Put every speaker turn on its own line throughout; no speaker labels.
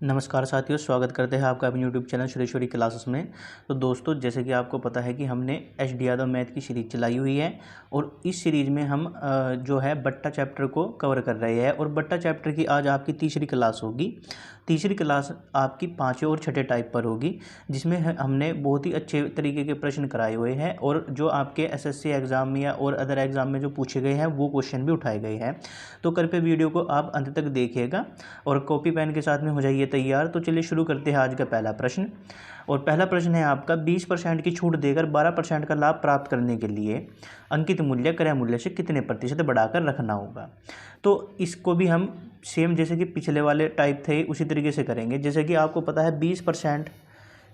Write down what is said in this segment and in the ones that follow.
नमस्कार साथियों, स्वागत करते हैं आपका अपने यूट्यूब चैनल सुरेश्वरी क्लासेस में। तो दोस्तों, जैसे कि आपको पता है कि हमने एच डी यादव मैथ की सीरीज़ चलाई हुई है और इस सीरीज़ में हम जो है बट्टा चैप्टर को कवर कर रहे हैं। और बट्टा चैप्टर की आज आपकी तीसरी क्लास होगी। तीसरी क्लास आपकी पाँचवें और छठे टाइप पर होगी, जिसमें हमने बहुत ही अच्छे तरीके के प्रश्न कराए हुए हैं और जो आपके एसएससी एग्ज़ाम में या और अदर एग्ज़ाम में जो पूछे गए हैं वो क्वेश्चन भी उठाए गए हैं। तो कृपया वीडियो को आप अंत तक देखिएगा और कॉपी पेन के साथ में हो जाइए तैयार। तो चलिए शुरू करते हैं आज का पहला प्रश्न। और पहला प्रश्न है आपका, 20% की छूट देकर 12% का लाभ प्राप्त करने के लिए अंकित मूल्य क्रय मूल्य से कितने प्रतिशत बढ़ाकर रखना होगा। तो इसको भी हम सेम जैसे कि पिछले वाले टाइप थे उसी तरीके से करेंगे। जैसे कि आपको पता है 20%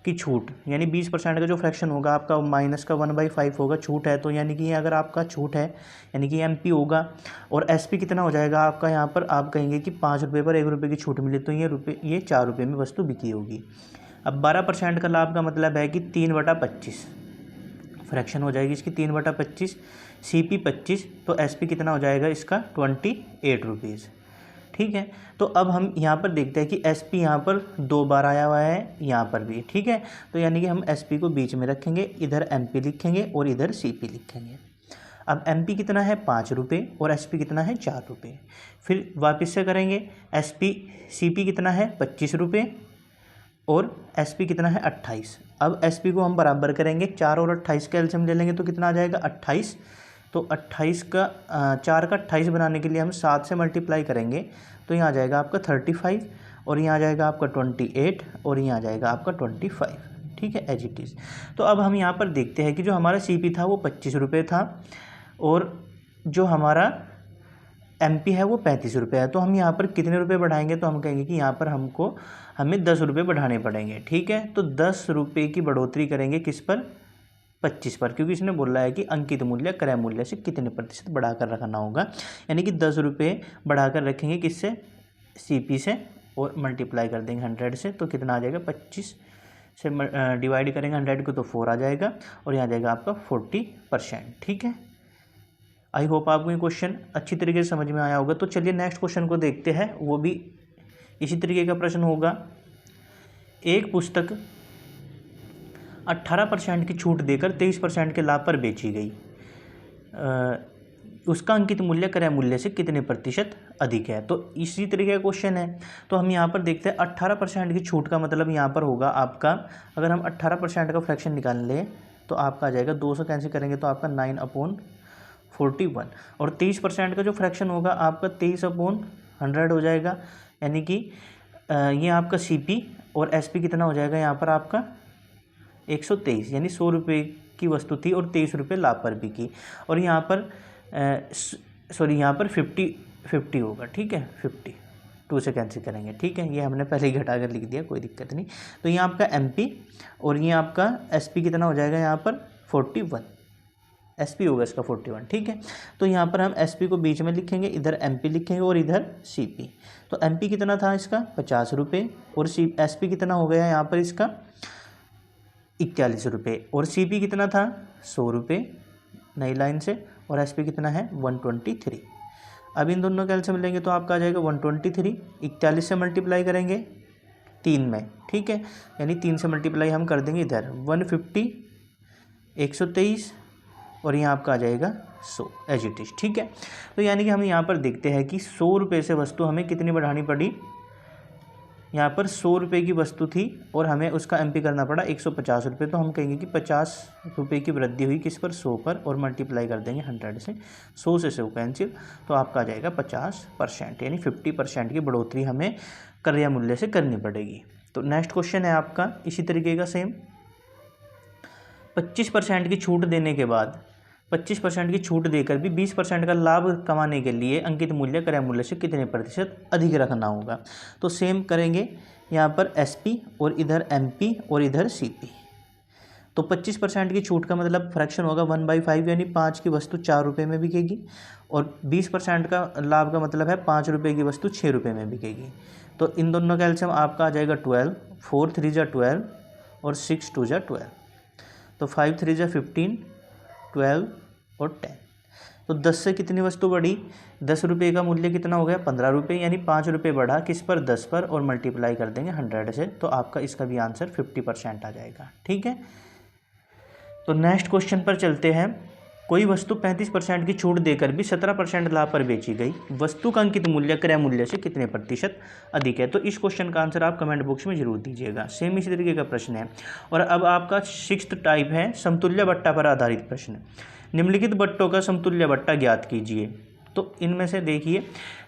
की छूट, यानी 20% का जो फ्रैक्शन होगा आपका माइनस का 1/5 होगा, छूट है। तो यानी कि ये अगर आपका छूट है यानी कि एमपी होगा। और एसपी कितना हो जाएगा आपका, यहाँ पर आप कहेंगे कि 5 रुपये पर 1 रुपये की छूट मिले, तो ये 4 रुपये में वस्तु बिकी होगी। अब 12% का लाभ का मतलब है कि 3/25 फ्रैक्शन हो जाएगी इसकी, 3/25, सीपी 25, तो एसपी कितना हो जाएगा इसका 28 रुपीज़। ठीक है। तो अब हम यहाँ पर देखते हैं कि एसपी यहाँ पर 2 बार आया हुआ है, यहाँ पर भी। ठीक है। तो यानी कि हम एसपी को बीच में रखेंगे, इधर एमपी लिखेंगे और इधर सीपी लिखेंगे। अब एमपी कितना है 5 रुपये और एसपी कितना है 4 रुपये। फिर वापस से करेंगे, सीपी कितना है 25 रुपये और एसपी कितना है 28। अब एसपी को हम बराबर करेंगे, 4 और 28 का एलसीएम ले लेंगे तो कितना आ जाएगा 28। तो 28 का 4 का 28 बनाने के लिए हम 7 से मल्टीप्लाई करेंगे, तो यहाँ आ जाएगा आपका 35 और यहाँ आ जाएगा आपका 28 और यहाँ आ जाएगा आपका 25। ठीक है, एज इट इज़। तो अब हम यहाँ पर देखते हैं कि जो हमारा सीपी था वो 25 रुपये था और जो हमारा एमपी है वो 35 रुपये है। तो हम यहाँ पर कितने रुपये बढ़ाएंगे, तो हम कहेंगे कि यहाँ पर हमें 10 रुपये बढ़ाने पड़ेंगे। ठीक है। तो 10 रुपये की बढ़ोतरी करेंगे किस पर, 25 पर, क्योंकि इसने बोला है कि अंकित मूल्य क्रय मूल्य से कितने प्रतिशत बढ़ाकर रखना होगा। यानी कि 10 रुपये बढ़ाकर रखेंगे किससे, सीपी से, और मल्टीप्लाई कर देंगे 100 से, तो कितना आ जाएगा 25 से डिवाइड करेंगे 100 को तो 4 आ जाएगा और यहाँ आ जाएगा आपका 40%। ठीक है। आई होप आपको ये क्वेश्चन अच्छी तरीके से समझ में आया होगा। तो चलिए नेक्स्ट क्वेश्चन को देखते हैं, वो भी इसी तरीके का प्रश्न होगा। एक पुस्तक 18% की छूट देकर 23% के लाभ पर बेची गई, उसका अंकित मूल्य क्रय मूल्य से कितने प्रतिशत अधिक है। तो इसी तरीके का क्वेश्चन है। तो हम यहाँ पर देखते हैं 18% की छूट का मतलब यहाँ पर होगा आपका, अगर हम 18% का फ्रैक्शन निकाल लें तो आपका आ जाएगा, 2 से कैंसिल करेंगे तो आपका 9/41। और 23% का जो फ्रैक्शन होगा आपका 23/100 हो जाएगा। यानी कि ये आपका सीपी और एसपी कितना हो जाएगा यहाँ पर आपका 123, यानी 100 रुपये की वस्तु थी और 23 रुपये लाभ पर बिकी। और यहाँ पर यहाँ पर 50 होगा। ठीक है, 50 2 से कैंसिल करेंगे। ठीक है, ये हमने पहले ही घटा कर लिख दिया, कोई दिक्कत नहीं। तो यहाँ आपका एमपी और ये आपका एसपी कितना हो जाएगा यहाँ पर 41, एसपी होगा इसका 41। ठीक है। तो यहाँ पर हम एसपी को बीच में लिखेंगे, इधर एमपी लिखेंगे और इधर सीपी। तो एमपी कितना था इसका 50 रुपये और एसपी कितना हो गया यहाँ पर इसका 41 रुपये और सीपी कितना था 100 रुपये नई लाइन से और एसपी कितना है 123। अब इन दोनों का एलसीएम लेंगे तो आपका आ जाएगा 123, 41 से मल्टीप्लाई करेंगे 3 में। ठीक है, यानी 3 से मल्टीप्लाई हम कर देंगे इधर 150, 123 और यहाँ आपका आ जाएगा 100 एज इट इज़। ठीक है। तो यानी कि हम यहाँ पर देखते हैं कि 100 रुपये से वस्तु हमें कितनी बढ़ानी पड़ी। यहाँ पर 100 रुपये की वस्तु थी और हमें उसका एमपी करना पड़ा 150 रुपये। तो हम कहेंगे कि 50 रुपये की वृद्धि हुई किस पर, 100 पर, और मल्टीप्लाई कर देंगे 100 से, 100 से 100 कैंसिल, तो आपका आ जाएगा 50%, यानी 50% की बढ़ोतरी हमें क्रय मूल्य से करनी पड़ेगी। तो नेक्स्ट क्वेश्चन है आपका इसी तरीके का सेम। 25% की छूट देने के बाद 25% की छूट देकर भी 20% का लाभ कमाने के लिए अंकित मूल्य क्रय मूल्य से कितने प्रतिशत अधिक रखना होगा। तो सेम करेंगे, यहाँ पर एसपी और इधर एमपी और इधर सीपी। तो 25% की छूट का मतलब फ्रैक्शन होगा 1/5, यानी 5 की वस्तु 4 रुपये में बिकेगी। और 20% का लाभ का मतलब है 5 रुपये की वस्तु 6 रुपये में बिकेगी। तो इन दोनों का एलसीएम आपका आ जाएगा 12, 4 3 जा 12 और 6 2 जा 12। तो 5 3 जा 15, 12 और 10, तो 10 से कितनी वस्तु बढ़ी, 10 रुपये का मूल्य कितना हो गया 15 रुपये, यानी 5 रुपये बढ़ा किस पर 10 पर, और मल्टीप्लाई कर देंगे 100 से, तो आपका इसका भी आंसर 50% आ जाएगा। ठीक है, तो नेक्स्ट क्वेश्चन पर चलते हैं। कोई वस्तु 35% की छूट देकर भी 17% लाभ पर बेची गई, वस्तु का अंकित मूल्य क्रय मूल्य से कितने प्रतिशत अधिक है। तो इस क्वेश्चन का आंसर आप कमेंट बॉक्स में जरूर दीजिएगा। सेम इसी तरीके का प्रश्न है। और अब आपका 6th टाइप है समतुल्य बट्टा पर आधारित प्रश्न। निम्नलिखित बट्टों का समतुल्य बट्टा ज्ञात कीजिए। तो इनमें से देखिए,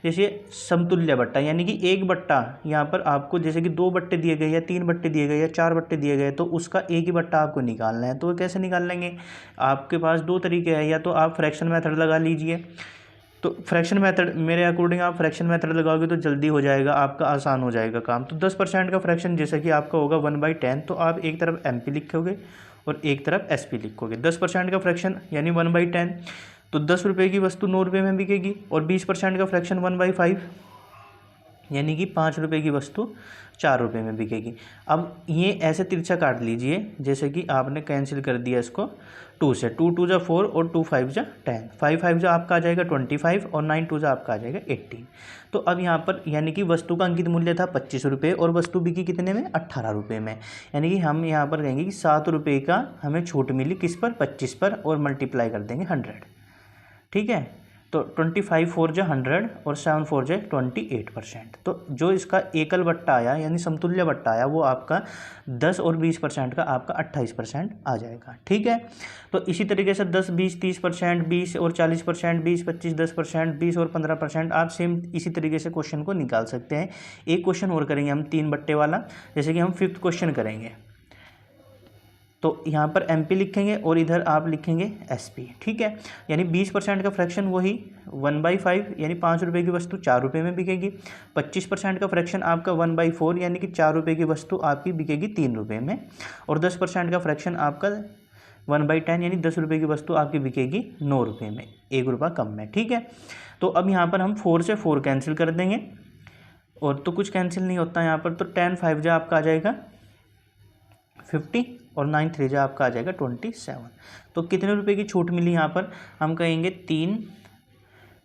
जैसे समतुल्य बट्टा यानी कि एक बट्टा, यहाँ पर आपको जैसे कि 2 बट्टे दिए गए या 3 बट्टे दिए गए या 4 बट्टे दिए गए, तो उसका एक ही बट्टा आपको निकालना है। तो वो कैसे निकाल लेंगे, आपके पास 2 तरीके हैं, या तो आप फ्रैक्शन मेथड लगा लीजिए। तो फ्रैक्शन मेथड, मेरे अकॉर्डिंग आप फ्रैक्शन मेथड लगाओगे तो जल्दी हो जाएगा, आपका आसान हो जाएगा काम। तो 10% का फ्रैक्शन जैसे कि आपका होगा 1/10, तो आप एक तरफ MP लिखोगे और एक तरफ SP लिखोगे। 10% का फ्रैक्शन यानी 1/10, तो 10 रुपये की वस्तु 9 रुपये में बिकेगी, और 20% का फ्रैक्शन 1/5 यानी कि 5 रुपये की वस्तु 4 रुपये में बिकेगी। अब ये ऐसे तिरछा काट लीजिए, जैसे कि आपने कैंसिल कर दिया इसको 2 से, 2 2 जा 4 और 2 5 जा 10, 5 5 जा आपका आ जाएगा 25 और 9 2 जा आपका आ जाएगा 18। तो अब यहाँ पर यानी कि वस्तु का अंकित मूल्य था 25 रुपये और वस्तु बिकी कितने में 18 रुपये में, यानी कि हम यहाँ पर कहेंगे कि 7 रुपये का हमें छूट मिली किस पर 25 पर, और मल्टीप्लाई कर देंगे 100। ठीक है, तो 25 4 जा 100 और 7 4 जा 28%। तो जो इसका एकल बट्टा आया यानी समतुल्य बट्टा आया वो आपका 10 और 20% का आपका 28% आ जाएगा। ठीक है, तो इसी तरीके से 10 20 30%, 20 और 40%, 20 25 10%, 20 और 15%, आप सेम इसी तरीके से क्वेश्चन को निकाल सकते हैं। एक क्वेश्चन और करेंगे हम 3 बट्टे वाला, जैसे कि हम 5th क्वेश्चन करेंगे। तो यहाँ पर MP लिखेंगे और इधर आप लिखेंगे SP। ठीक है, यानी 20% का फ्रैक्शन वही 1/5 यानी 5 रुपये की वस्तु 4 रुपये में बिकेगी। 25% का फ्रैक्शन आपका 1/4 यानी कि 4 रुपये की वस्तु आपकी बिकेगी 3 रुपये में। और 10% का फ्रैक्शन आपका 1/10 यानी 10 रुपये की वस्तु आपकी बिकेगी 9 रुपये में, 1 रुपया कम में। ठीक है, तो अब यहाँ पर हम 4 से 4 कैंसिल कर देंगे, और तो कुछ कैंसिल नहीं होता यहाँ पर। तो 10 5 जा आपका आ जाएगा 50 और 9 3 जा आपका आ जाएगा 27। तो कितने रुपए की छूट मिली यहाँ पर, हम कहेंगे 3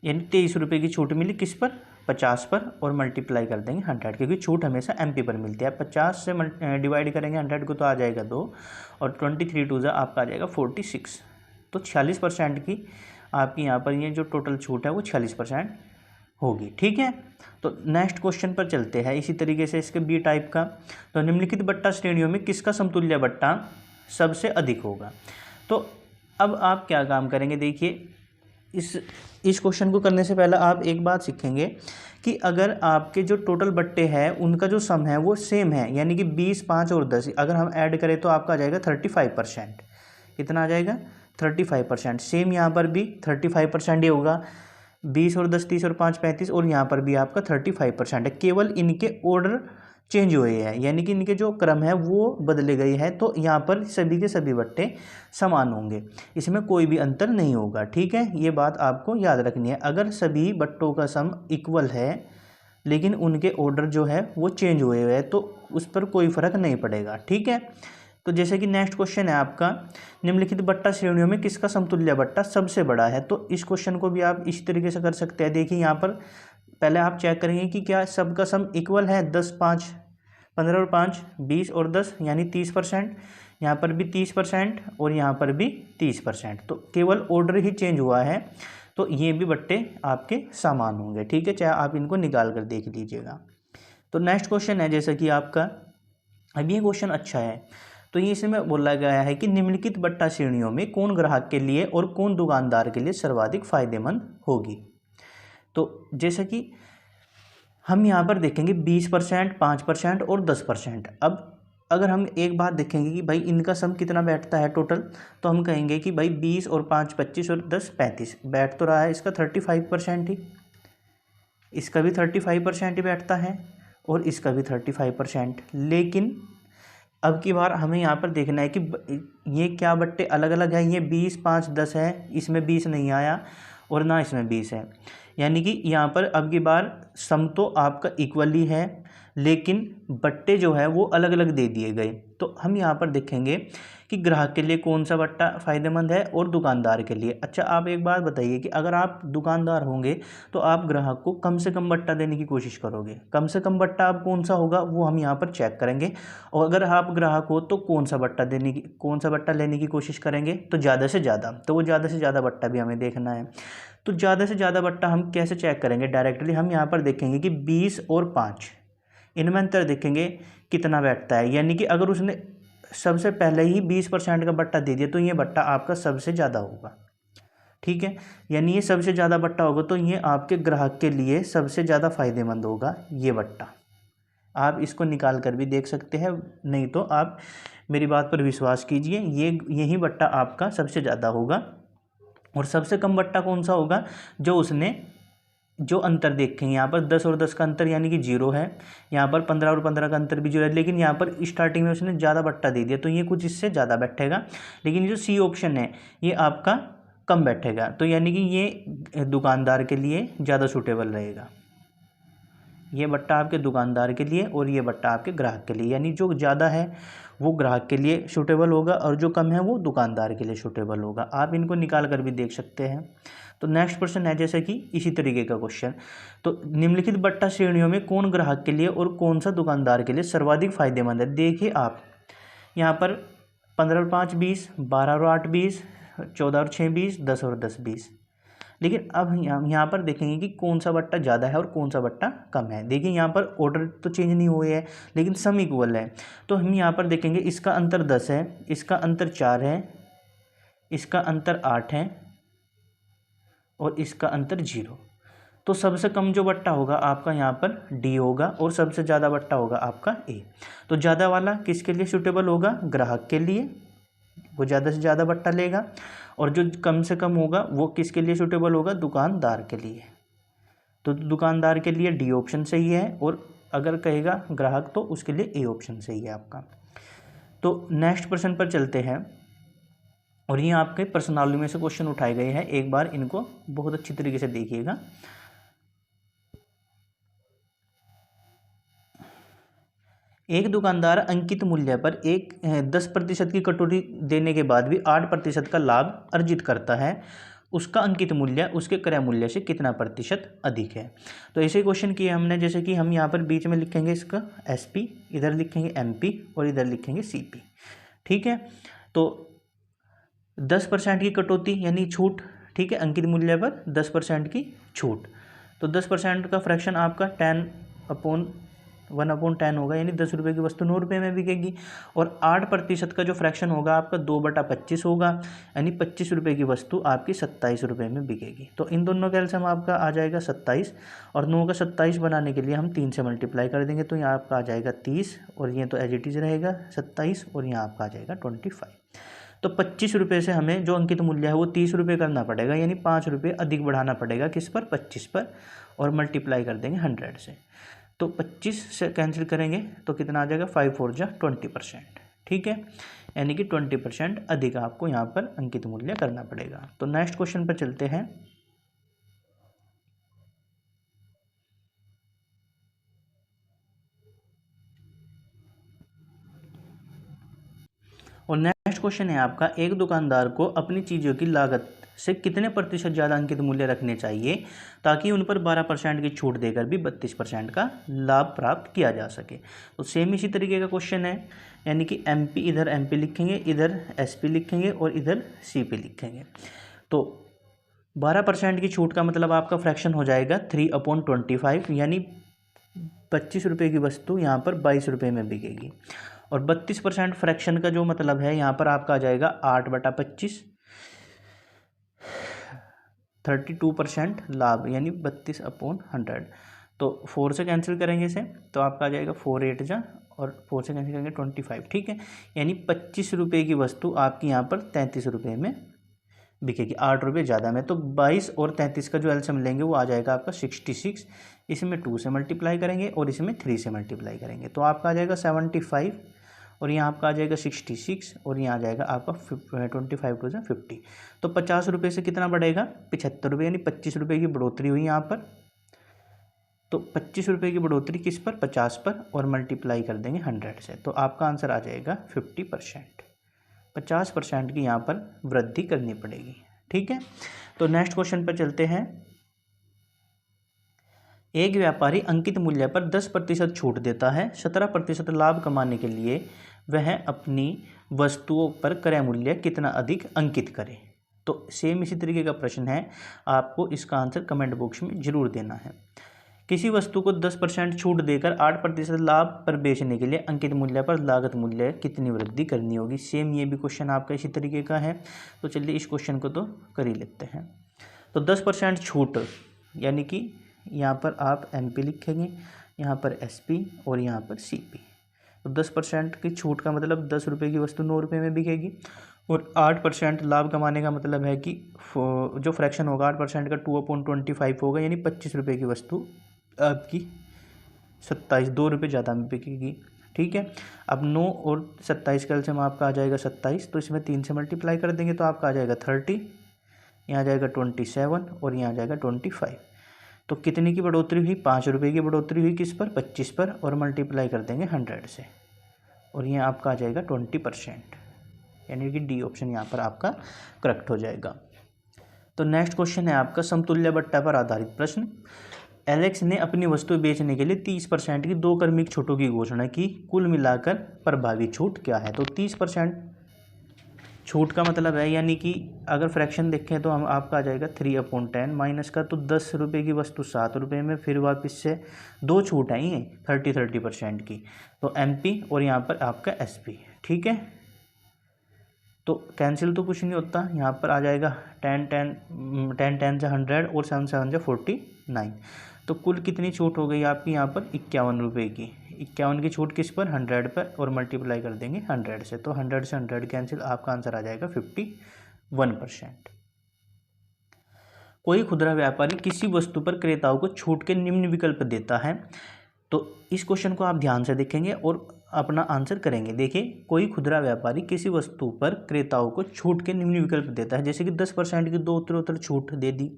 यानी 23 रुपये की छूट मिली किस पर 50 पर, और मल्टीप्लाई कर देंगे 100, क्योंकि छूट हमेशा MP पर मिलती है। 50 से डिवाइड करेंगे 100 को तो आ जाएगा 2, और 23 2 जा आपका आ जाएगा 46। तो 46% की आपकी यहाँ पर ये जो टोटल छूट है वो 46% होगी। ठीक है, तो नेक्स्ट क्वेश्चन पर चलते हैं। इसी तरीके से इसके B टाइप का, तो निम्नलिखित बट्टा श्रेणियों में किसका समतुल्य बट्टा सबसे अधिक होगा। तो अब आप क्या काम करेंगे, देखिए इस क्वेश्चन को करने से पहले आप एक बात सीखेंगे कि अगर आपके जो टोटल बट्टे हैं उनका जो सम है वो सेम है, यानी कि 20 5 और 10 अगर हम ऐड करें तो आपका आ जाएगा 35%। कितना आ जाएगा 35%। सेम यहाँ पर भी 35% ही होगा, 20 और 10 30 और 5 35, और यहाँ पर भी आपका 35% है। केवल इनके ऑर्डर चेंज हुए हैं, यानी कि इनके जो क्रम है वो बदले गए हैं। तो यहाँ पर सभी के सभी बट्टे समान होंगे, इसमें कोई भी अंतर नहीं होगा। ठीक है, ये बात आपको याद रखनी है। अगर सभी बट्टों का सम इक्वल है लेकिन उनके ऑर्डर जो है वो चेंज हुए हैं तो उस पर कोई फर्क नहीं पड़ेगा। ठीक है, तो जैसे कि नेक्स्ट क्वेश्चन है आपका, निम्नलिखित बट्टा श्रेणियों में किसका समतुल्य बट्टा सबसे बड़ा है। तो इस क्वेश्चन को भी आप इसी तरीके से कर सकते हैं। देखिए यहाँ पर पहले आप चेक करेंगे कि क्या सबका सम इक्वल है। 10 5 15 और 5 20 और 10 यानी 30%, यहाँ पर भी 30% और यहाँ पर भी 30%। तो केवल ऑर्डर ही चेंज हुआ है, तो ये भी बट्टे आपके समान होंगे। ठीक है, चाहे आप इनको निकाल कर देख लीजिएगा। तो नेक्स्ट क्वेश्चन है जैसा कि आपका, अब ये क्वेश्चन अच्छा है। तो ये इसमें बोला गया है कि निम्नलिखित बट्टा श्रेणियों में कौन ग्राहक के लिए और कौन दुकानदार के लिए सर्वाधिक फायदेमंद होगी। तो जैसे कि हम यहाँ पर देखेंगे 20%, 5% और 10%। अब अगर हम एक बात देखेंगे कि भाई इनका सम कितना बैठता है टोटल, तो हम कहेंगे कि भाई 20 और 5 25 और 10 35 बैठ तो रहा है इसका 35% ही, इसका भी 35% ही बैठता है और इसका भी 35%। लेकिन अब की बार हमें यहाँ पर देखना है कि ये क्या बट्टे अलग अलग हैं। ये 20 5 10 है, इसमें 20 नहीं आया और ना इसमें 20 है, यानी कि यहाँ पर अब की बार सम तो आपका इक्वली है लेकिन बट्टे जो है वो अलग अलग दे दिए गए। तो हम यहाँ पर देखेंगे कि ग्राहक के लिए कौन सा बट्टा फ़ायदेमंद है और दुकानदार के लिए। अच्छा, आप एक बात बताइए कि अगर आप दुकानदार होंगे तो आप ग्राहक को कम से कम बट्टा देने की कोशिश करोगे। कम से कम बट्टा आप कौन सा होगा वो हम यहाँ पर चेक करेंगे। और अगर आप ग्राहक हो तो कौन सा बट्टा लेने की कोशिश करेंगे, तो ज़्यादा से ज़्यादा। तो वो ज़्यादा से ज़्यादा बट्टा भी हमें देखना है। तो ज़्यादा से ज़्यादा बट्टा हम कैसे चेक करेंगे? डायरेक्टली हम यहाँ पर देखेंगे कि 20 और 5, इनमें अंतर देखेंगे कितना बैठता है। यानी कि अगर उसने सबसे पहले ही 20% का बट्टा दे दिया तो ये बट्टा आपका सबसे ज़्यादा होगा। ठीक है, यानी ये सबसे ज़्यादा बट्टा होगा तो ये आपके ग्राहक के लिए सबसे ज़्यादा फ़ायदेमंद होगा ये बट्टा। आप इसको निकाल कर भी देख सकते हैं, नहीं तो आप मेरी बात पर विश्वास कीजिए, यही बट्टा आपका सबसे ज़्यादा होगा। और सबसे कम बट्टा कौन सा होगा? जो अंतर देखेंगे यहाँ पर 10 और 10 का अंतर यानी कि 0 है। यहाँ पर 15 और 15 का अंतर भी 0 है, लेकिन यहाँ पर स्टार्टिंग में उसने ज़्यादा बट्टा दे दिया तो ये कुछ इससे ज़्यादा बैठेगा। लेकिन जो सी ऑप्शन है ये आपका कम बैठेगा, तो यानी कि ये दुकानदार के लिए ज़्यादा सूटेबल रहेगा। ये बट्टा आपके दुकानदार के लिए और ये बट्टा आपके ग्राहक के लिए, यानी जो ज़्यादा है वो ग्राहक के लिए सूटेबल होगा और जो कम है वो दुकानदार के लिए सूटेबल होगा। आप इनको निकाल कर भी देख सकते हैं। तो नेक्स्ट क्वेश्चन है जैसे कि इसी तरीके का क्वेश्चन, तो निम्नलिखित बट्टा श्रेणियों में कौन ग्राहक के लिए और कौन सा दुकानदार के लिए सर्वाधिक फायदेमंद है? देखिए आप यहाँ पर 15 और 5 20, 12 और 8 20, 14 और 6 20, 10 और 10 20। लेकिन अब यहाँ पर देखेंगे कि कौन सा बट्टा ज़्यादा है और कौन सा बट्टा कम है। देखिए यहाँ पर ऑर्डर तो चेंज नहीं हुए है लेकिन सम इक्वल है। तो हम यहाँ पर देखेंगे इसका अंतर 10 है, इसका अंतर 4 है, इसका अंतर 8 है और इसका अंतर 0। तो सबसे कम जो बट्टा होगा आपका यहाँ पर डी होगा और सबसे ज़्यादा बट्टा होगा आपका ए। तो ज़्यादा वाला किसके लिए सूटेबल होगा? ग्राहक के लिए, वो ज़्यादा से ज़्यादा बट्टा लेगा। और जो कम से कम होगा वो किसके लिए सूटेबल होगा? दुकानदार के लिए। तो दुकानदार के लिए डी ऑप्शन सही है और अगर कहेगा ग्राहक तो उसके लिए ए ऑप्शन सही है आपका। तो नेक्स्ट प्रश्न पर चलते हैं और ये आपके प्रश्नावली में से क्वेश्चन उठाए गए हैं, एक बार इनको बहुत अच्छी तरीके से देखिएगा। एक दुकानदार अंकित मूल्य पर 10% की कटौती देने के बाद भी 8% का लाभ अर्जित करता है। उसका अंकित मूल्य उसके क्रय मूल्य से कितना प्रतिशत अधिक है? तो ऐसे क्वेश्चन किए हमने, जैसे कि हम यहाँ पर बीच में लिखेंगे इसका SP, इधर लिखेंगे MP और इधर लिखेंगे CP। ठीक है, तो 10% की कटौती यानी छूट, ठीक है, अंकित मूल्य पर 10% की छूट। तो 10% का फ्रैक्शन आपका 1/10 होगा, यानी 10 रुपये की वस्तु 9 रुपये में बिकेगी। और 8% का जो फ्रैक्शन होगा आपका 2/25 होगा, यानी 25 रुपये की वस्तु आपकी 27 रुपये में बिकेगी। तो इन दोनों का एलसीएम आपका आ जाएगा 27 और 9 का 27 बनाने के लिए हम 3 से मल्टीप्लाई कर देंगे तो यहाँ आपका आ जाएगा 30 और ये तो एज इट इज़ रहेगा 27 और यहाँ आपका आ जाएगा 25। तो 25 रुपये से हमें जो अंकित मूल्य है वो 30 रुपये करना पड़ेगा, यानी 5 रुपये अधिक बढ़ाना पड़ेगा किस पर? 25 पर, और मल्टीप्लाई कर देंगे 100 से। तो 25 से कैंसिल करेंगे तो कितना आ जाएगा? 5 4 जा 20%। ठीक है, यानी कि 20% अधिक आपको यहाँ पर अंकित मूल्य करना पड़ेगा। तो नेक्स्ट क्वेश्चन पर चलते हैं। और नेक्स्ट क्वेश्चन है आपका, एक दुकानदार को अपनी चीज़ों की लागत से कितने प्रतिशत ज़्यादा अंकित मूल्य रखने चाहिए ताकि उन पर 12% की छूट देकर भी 32% का लाभ प्राप्त किया जा सके? तो सेम इसी तरीके का क्वेश्चन है, यानी कि MP, इधर MP लिखेंगे, इधर SP लिखेंगे और इधर CP लिखेंगे। तो 12% की छूट का मतलब आपका फ्रैक्शन हो जाएगा 3/25, यानी 25 रुपये की वस्तु यहाँ पर 22 रुपये में बिकेगी। और 32% फ्रैक्शन का जो मतलब है यहाँ पर आपका आ जाएगा 8/25, 32% लाभ, यानी 32/100। तो 4 से कैंसिल करेंगे इसे तो आपका आ जाएगा 4 8 जा और 4 से कैंसिल करेंगे 25। ठीक है, यानी 25 रुपये की वस्तु आपकी यहाँ पर 33 रुपये में बिकेगी, 8 रुपये ज़्यादा में। तो 22 और 33 का जो एलसीएम लेंगे वो आ जाएगा आपका 66। इसमें 2 से मल्टीप्लाई करेंगे और इसमें 3 से मल्टीप्लाई करेंगे तो आपका आ जाएगा 75 और यहाँ आपका आ जाएगा 66 और यहाँ आ जाएगा आपका 25 2 से 50। तो 50 रुपये से कितना बढ़ेगा? 75 रुपये, यानी 25 रुपये की बढ़ोतरी हुई यहाँ पर। तो 25 रुपये की बढ़ोतरी किस पर? 50 पर, और मल्टीप्लाई कर देंगे 100 से तो आपका आंसर आ जाएगा 50%। 50% की यहाँ पर वृद्धि करनी पड़ेगी। ठीक है, तो नेक्स्ट क्वेश्चन पर चलते हैं। एक व्यापारी अंकित मूल्य पर 10% छूट देता है। 17% लाभ कमाने के लिए वह अपनी वस्तुओं पर क्रय मूल्य कितना अधिक अंकित करे। तो सेम इसी तरीके का प्रश्न है, आपको इसका आंसर कमेंट बॉक्स में जरूर देना है। किसी वस्तु को 10% छूट देकर 8% लाभ पर बेचने के लिए अंकित मूल्य पर लागत मूल्य कितनी वृद्धि करनी होगी। सेम ये भी क्वेश्चन आपका इसी तरीके का है। तो चलिए इस क्वेश्चन को तो कर ही लेते हैं। तो 10% छूट यानी कि यहाँ पर आप NP लिखेंगे, यहाँ पर SP और यहाँ पर CP। तो 10% की छूट का मतलब 10 रुपये की वस्तु 9 रुपये में बिकेगी, और 8% लाभ कमाने का मतलब है कि जो फ्रैक्शन होगा 8% का 2/25 होगा, यानी 25 रुपये की वस्तु आपकी 2 रुपये ज़्यादा में बिकेगी। ठीक है, अब 9 और 27 का एलसीएम आपका आ जाएगा 27, तो इसमें 3 से मल्टीप्लाई कर देंगे तो आपका आ जाएगा 30, यहाँ आ जाएगा 27 और यहाँ आ जाएगा 25। तो कितनी की बढ़ोतरी हुई, 5 रुपये की बढ़ोतरी हुई किस पर, 25 पर, और मल्टीप्लाई कर देंगे 100 से, और यहाँ आपका आ जाएगा 20%, यानी कि डी ऑप्शन यहाँ पर आपका करेक्ट हो जाएगा। तो नेक्स्ट क्वेश्चन है आपका समतुल्य बट्टा पर आधारित प्रश्न। एलेक्स ने अपनी वस्तु बेचने के लिए 30% की 2 क्रमिक छूटों की घोषणा की, कुल मिलाकर प्रभावी छूट क्या है। तो 30% छूट का मतलब है, यानी कि अगर फ्रैक्शन देखें तो हम आपका आ जाएगा 3/10 माइनस का, तो 10 रुपये की वस्तु 7 रुपये में, फिर वापस से 2 छूट आई हैं 30% की, तो MP और यहाँ पर आपका SP। ठीक है, तो कैंसिल तो कुछ नहीं होता, यहाँ पर आ जाएगा 10 से 100 और 7 से 7 से 49। तो कुल कितनी छूट हो गई आपकी यहाँ पर 51 रुपये की। 51 की छूट किस पर, 100 पर, और मल्टीप्लाई कर देंगे 100 से, तो 100 से 100 कैंसिल, आपका आंसर आ जाएगा 51%। कोई खुदरा व्यापारी किसी वस्तु पर क्रेताओं को छूट के निम्न विकल्प देता है। तो इस क्वेश्चन को आप ध्यान से देखेंगे और अपना आंसर करेंगे। देखिए, कोई खुदरा व्यापारी किसी वस्तु पर क्रेताओं को छूट के निम्न विकल्प देता है, जैसे कि 10% की 2 उत्तरोत्तर छूट दे दी,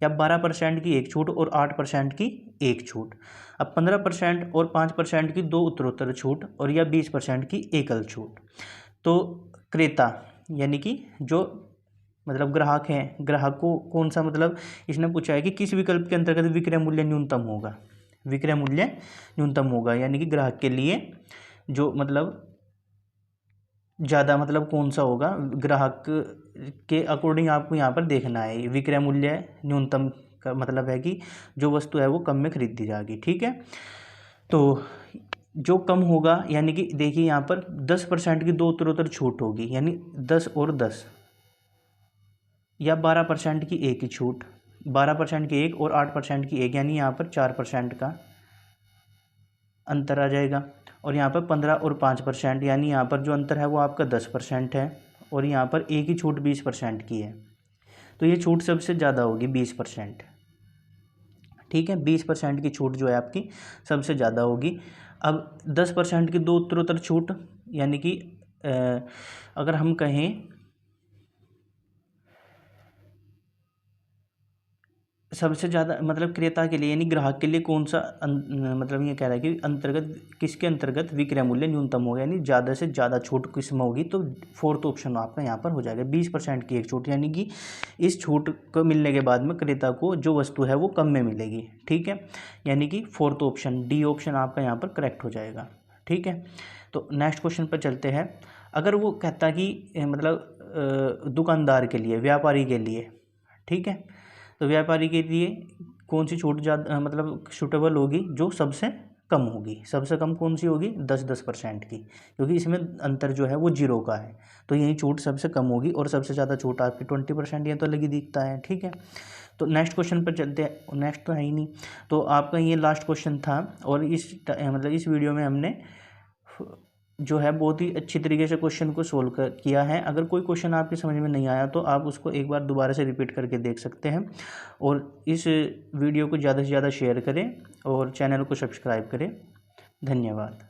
या 12% की 1 छूट और 8% की 1 छूट। अब 15% और 5% की 2 उत्तरोत्तर छूट, और या 20% की एकल छूट। तो क्रेता यानी कि जो मतलब ग्राहक है, ग्राहक को कौन सा, मतलब इसने पूछा है कि किस विकल्प के अंतर्गत विक्रय मूल्य न्यूनतम होगा। विक्रय मूल्य न्यूनतम होगा यानी कि ग्राहक के लिए जो मतलब ज़्यादा, मतलब कौन सा होगा, ग्राहक के अकॉर्डिंग आपको यहाँ पर देखना है। विक्रय मूल्य न्यूनतम का मतलब है कि जो वस्तु है वो कम में खरीदी जाएगी। ठीक है, तो जो कम होगा यानी कि देखिए यहाँ पर 10% की 2 उत्तरोत्तर छूट होगी, यानी 10 और 10, या 12% की 1 की छूट, 12% की 1 और 8% की 1, यानी यहाँ पर 4% का अंतर आ जाएगा। और यहाँ पर 15 और 5%, यानी यहाँ पर जो अंतर है वो आपका 10% है, और यहाँ पर एक ही छूट 20% की है, तो ये छूट सबसे ज़्यादा होगी 20%। ठीक है, 20% की छूट जो है आपकी सबसे ज़्यादा होगी। अब 10% की 2 उत्तरोत्तर छूट, यानी कि अगर हम कहें सबसे ज़्यादा मतलब क्रेता के लिए यानी ग्राहक के लिए कौन सा मतलब ये कह रहा है कि अंतर्गत किसके अंतर्गत विक्रय मूल्य न्यूनतम होगा, यानी ज़्यादा से ज़्यादा छूट किसमें होगी। तो 4th ऑप्शन आपका यहाँ पर हो जाएगा, 20% की 1 छूट, यानी कि इस छूट को मिलने के बाद में क्रेता को जो वस्तु है वो कम में मिलेगी। ठीक है, यानी कि 4th ऑप्शन डी ऑप्शन आपका यहाँ पर करेक्ट हो जाएगा। ठीक है, तो नेक्स्ट क्वेश्चन पर चलते हैं। अगर वो कहता कि मतलब दुकानदार के लिए, व्यापारी के लिए, ठीक है, तो व्यापारी के लिए कौन सी छूट ज़्यादा मतलब सूटेबल होगी, जो सबसे कम होगी। सबसे कम कौन सी होगी, 10% की, क्योंकि इसमें अंतर जो है वो 0 का है, तो यही छूट सबसे कम होगी। और सबसे ज़्यादा छूट आपकी 20%, ये तो अलग ही दिखता है। ठीक है, तो नेक्स्ट क्वेश्चन पर चलते हैं। नेक्स्ट तो है ही नहीं, तो आपका ये लास्ट क्वेश्चन था, और इस वीडियो में हमने जो है बहुत ही अच्छी तरीके से क्वेश्चन को सोल्व किया है। अगर कोई क्वेश्चन आपकी समझ में नहीं आया तो आप उसको एक बार दोबारा से रिपीट करके देख सकते हैं, और इस वीडियो को ज़्यादा से ज़्यादा शेयर करें और चैनल को सब्सक्राइब करें। धन्यवाद।